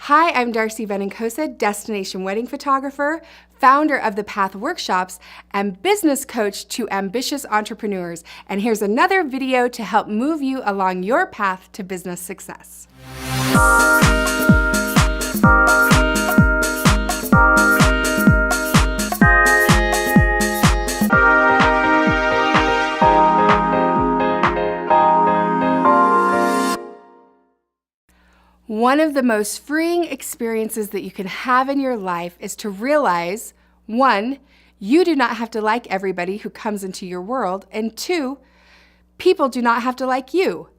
Hi, I'm Darcy Venencosa, destination wedding photographer, founder of the Path Workshops, and business coach to ambitious entrepreneurs. And here's another video to help move you along your path to business success. One of the most freeing experiences that you can have in your life is to realize, one, you do not have to like everybody who comes into your world, and two, people do not have to like you.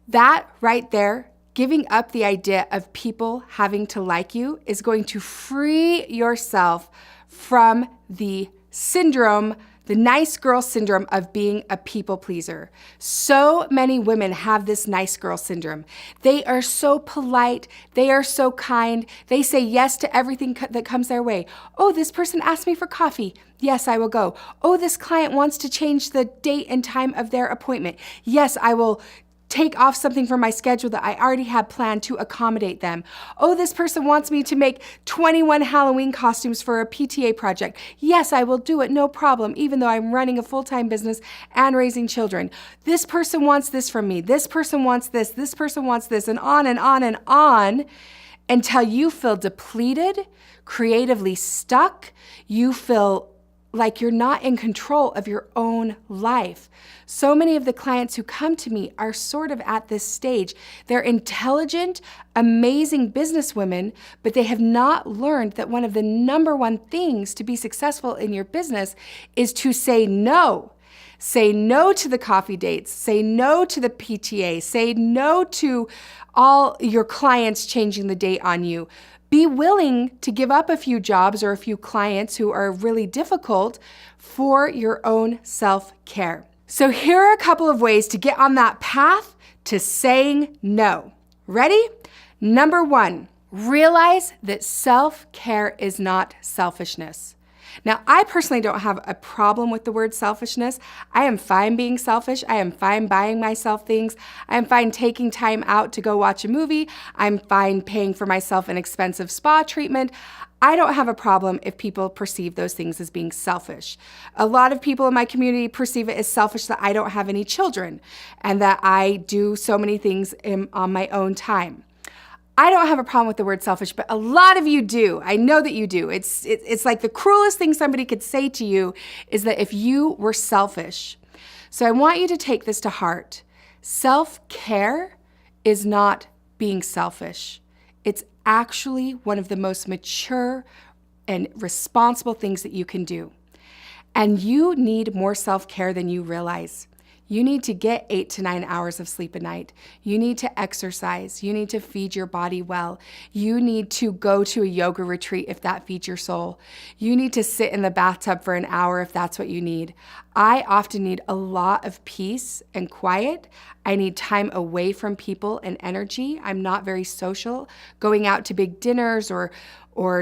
That right there, giving up the idea of people having to like you, is going to free yourself from the syndrome, the nice girl syndrome of being a people pleaser. So many women have this nice girl syndrome. They are so polite. They are so kind. They say yes to everything that comes their way. Oh, this person asked me for coffee. Yes, I will go. Oh, this client wants to change the date and time of their appointment. Yes, I will take off something from my schedule that I already had planned to accommodate them. Oh, this person wants me to make 21 Halloween costumes for a PTA project. Yes, I will do it, no problem, even though I'm running a full-time business and raising children. This person wants this from me. This person wants this person wants this, and on and on and on until you feel depleted, creatively stuck. You feel like you're not in control of your own life. So many of the clients who come to me are sort of at this stage. They're intelligent, amazing businesswomen, but they have not learned that one of the number one things to be successful in your business is to say no. Say no to the coffee dates, say no to the PTA, say no to all your clients changing the date on you. Be willing to give up a few jobs or a few clients who are really difficult for your own self-care. So here are a couple of ways to get on that path to saying no. Ready? Number one, realize that self-care is not selfishness. Now, I personally don't have a problem with the word selfishness. I am fine being selfish. I am fine buying myself things. I am fine taking time out to go watch a movie. I'm fine paying for myself an expensive spa treatment. I don't have a problem if people perceive those things as being selfish. A lot of people in my community perceive it as selfish that I don't have any children and that I do so many things on my own time. I don't have a problem with the word selfish, but a lot of you do. I know that you do. It's like the cruelest thing somebody could say to you is that if you were selfish. So I want you to take this to heart. Self-care is not being selfish. It's actually one of the most mature and responsible things that you can do. And you need more self-care than you realize. You need to get 8 to 9 hours of sleep a night. You need to exercise. You need to feed your body well. You need to go to a yoga retreat if that feeds your soul. You need to sit in the bathtub for an hour if that's what you need. I often need a lot of peace and quiet. I need time away from people and energy. I'm not very social. Going out to big dinners or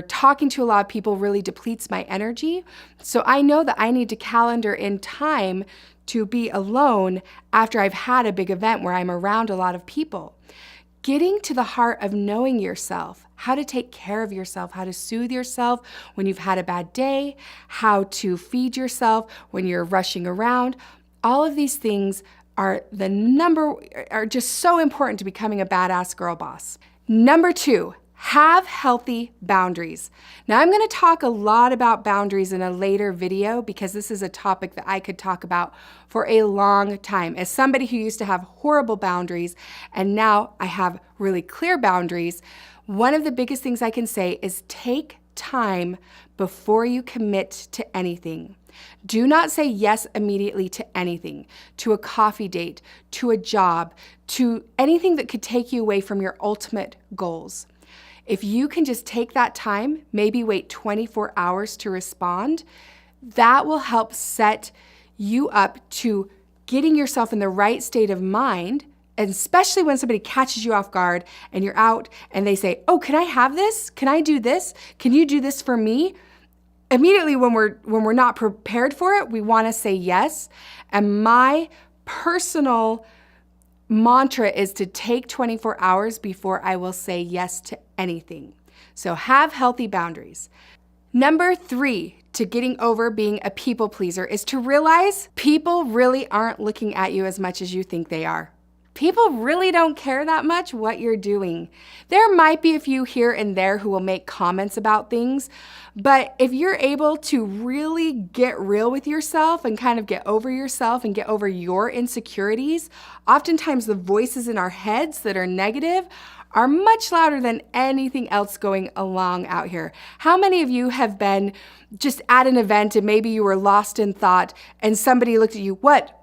talking to a lot of people really depletes my energy. So I know that I need to calendar in time to be alone after I've had a big event where I'm around a lot of people. Getting to the heart of knowing yourself, how to take care of yourself, how to soothe yourself when you've had a bad day, how to feed yourself when you're rushing around. All of these things are just so important to becoming a badass girl boss. Number two, have healthy boundaries. Now, I'm going to talk a lot about boundaries in a later video because this is a topic that I could talk about for a long time. As somebody who used to have horrible boundaries and now I have really clear boundaries, one of the biggest things I can say is take time before you commit to anything. Do not say yes immediately to anything, to a coffee date, to a job, to anything that could take you away from your ultimate goals. If you can just take that time, maybe wait 24 hours to respond, that will help set you up to getting yourself in the right state of mind, and especially when somebody catches you off guard and you're out and they say, oh, can I have this? Can I do this? Can you do this for me? Immediately when we're not prepared for it, we want to say yes. And my personal mantra is to take 24 hours before I will say yes to anything. So have healthy boundaries. Number 3 to getting over being a people pleaser is to realize people really aren't looking at you as much as you think they are. People really don't care that much what you're doing. There might be a few here and there who will make comments about things, but if you're able to really get real with yourself and kind of get over yourself and get over your insecurities, oftentimes the voices in our heads that are negative are much louder than anything else going along out here. How many of you have been just at an event and maybe you were lost in thought and somebody looked at you, what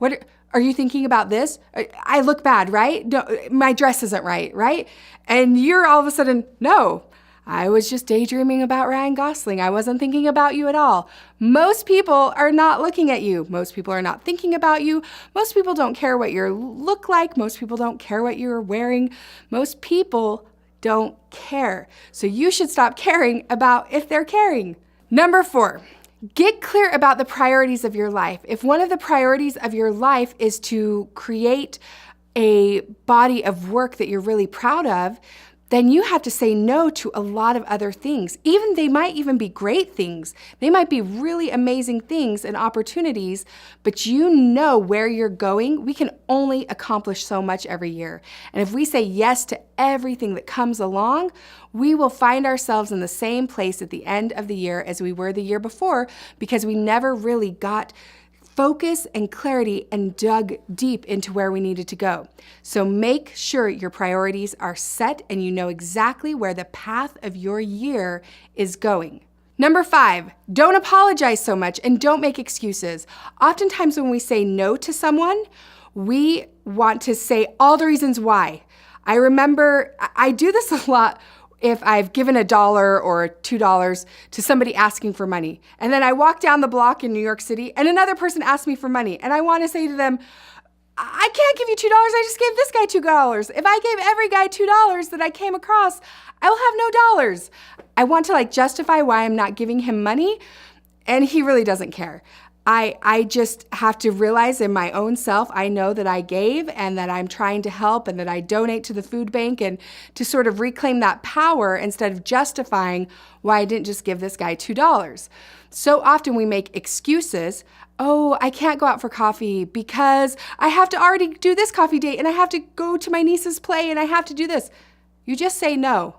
are you thinking about this? I look bad, right? No, my dress isn't right, right? And you're all of a sudden, no, I was just daydreaming about Ryan Gosling. I wasn't thinking about you at all. Most people are not looking at you. Most people are not thinking about you. Most people don't care what you look like. Most people don't care what you're wearing. Most people don't care. So you should stop caring about if they're caring. Number 4. Get clear about the priorities of your life. If one of the priorities of your life is to create a body of work that you're really proud of, then you have to say no to a lot of other things. They might even be great things. They might be really amazing things and opportunities, but you know where you're going. We can only accomplish so much every year. And if we say yes to everything that comes along, we will find ourselves in the same place at the end of the year as we were the year before because we never really got focus and clarity and dug deep into where we needed to go. So make sure your priorities are set and you know exactly where the path of your year is going. Number 5, don't apologize so much and don't make excuses. Oftentimes when we say no to someone, we want to say all the reasons why. I remember I do this a lot if I've given $1 or $2 to somebody asking for money. And then I walk down the block in New York City and another person asks me for money. And I want to say to them, I can't give you $2. I just gave this guy $2. If I gave every guy $2 that I came across, I will have no dollars. I want to justify why I'm not giving him money. And he really doesn't care. I just have to realize in my own self, I know that I gave and that I'm trying to help and that I donate to the food bank and to sort of reclaim that power instead of justifying why I didn't just give this guy $2. So often we make excuses. Oh, I can't go out for coffee because I have to already do this coffee date and I have to go to my niece's play and I have to do this. You just say no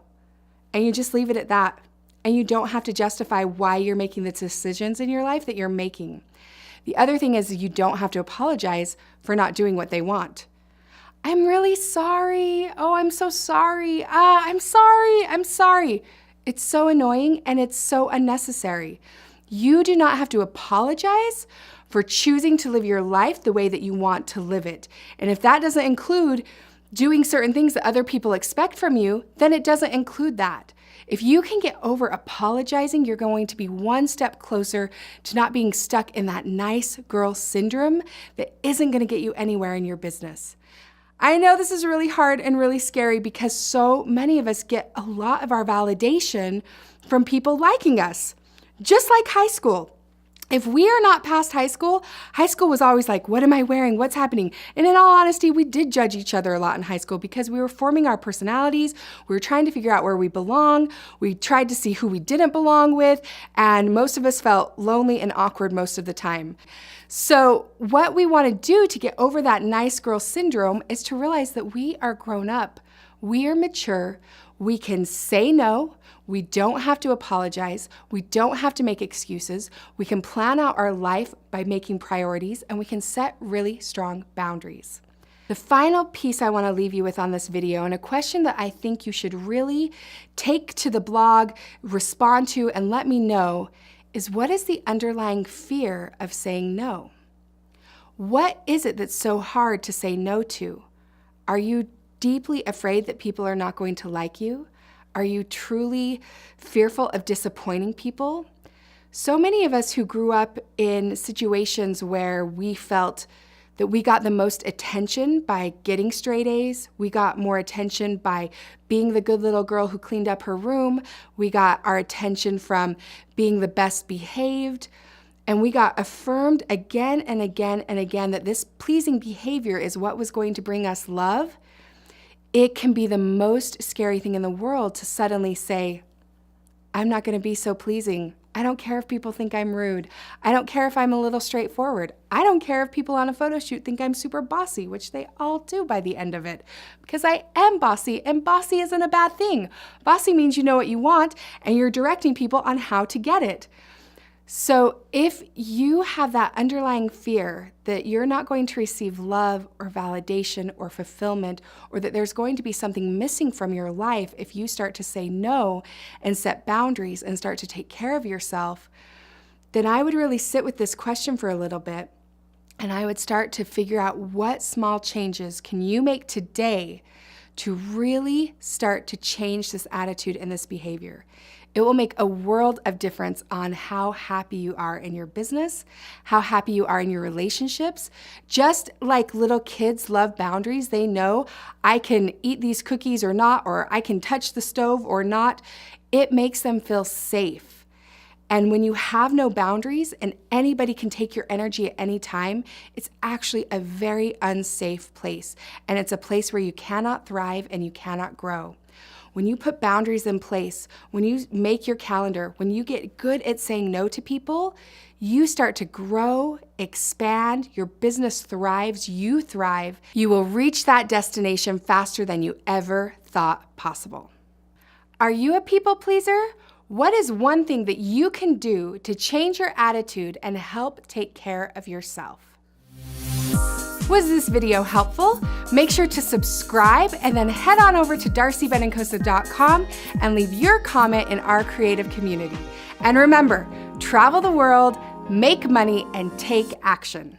and you just leave it at that. And you don't have to justify why you're making the decisions in your life that you're making. The other thing is you don't have to apologize for not doing what they want. I'm really sorry. Oh, I'm so sorry. I'm sorry. It's so annoying and it's so unnecessary. You do not have to apologize for choosing to live your life the way that you want to live it. And if that doesn't include doing certain things that other people expect from you, then it doesn't include that. If you can get over apologizing, you're going to be one step closer to not being stuck in that nice girl syndrome that isn't going to get you anywhere in your business. I know this is really hard and really scary because so many of us get a lot of our validation from people liking us, just like high school. If we are not past high school was always like, what am I wearing? What's happening? And in all honesty, we did judge each other a lot in high school because we were forming our personalities. We were trying to figure out where we belong. We tried to see who we didn't belong with. And most of us felt lonely and awkward most of the time. So what we want to do to get over that nice girl syndrome is to realize that we are grown up. We are mature. We can say no. We don't have to apologize. We don't have to make excuses. We can plan out our life by making priorities, and we can set really strong boundaries. The final piece I want to leave you with on this video, and a question that I think you should really take to the blog, respond to, and let me know, is what is the underlying fear of saying no? What is it that's so hard to say no to? Are you deeply afraid that people are not going to like you? Are you truly fearful of disappointing people? So many of us who grew up in situations where we felt that we got the most attention by getting straight A's, we got more attention by being the good little girl who cleaned up her room, we got our attention from being the best behaved, and we got affirmed again and again and again that this pleasing behavior is what was going to bring us love, it can be the most scary thing in the world to suddenly say, I'm not going to be so pleasing. I don't care if people think I'm rude. I don't care if I'm a little straightforward. I don't care if people on a photo shoot think I'm super bossy, which they all do by the end of it, because I am bossy, and bossy isn't a bad thing. Bossy means you know what you want and you're directing people on how to get it. So if you have that underlying fear that you're not going to receive love or validation or fulfillment, or that there's going to be something missing from your life if you start to say no and set boundaries and start to take care of yourself, then I would really sit with this question for a little bit, and I would start to figure out what small changes can you make today to really start to change this attitude and this behavior. It will make a world of difference on how happy you are in your business, how happy you are in your relationships. Just like little kids love boundaries, they know I can eat these cookies or not, or I can touch the stove or not. It makes them feel safe. And when you have no boundaries and anybody can take your energy at any time, it's actually a very unsafe place. And it's a place where you cannot thrive and you cannot grow. When you put boundaries in place, when you make your calendar, when you get good at saying no to people, you start to grow, expand, your business thrives, you thrive. You will reach that destination faster than you ever thought possible. Are you a people pleaser? What is one thing that you can do to change your attitude and help take care of yourself? Was this video helpful? Make sure to subscribe and then head on over to darcybenencosa.com and leave your comment in our creative community. And remember, travel the world, make money, and take action.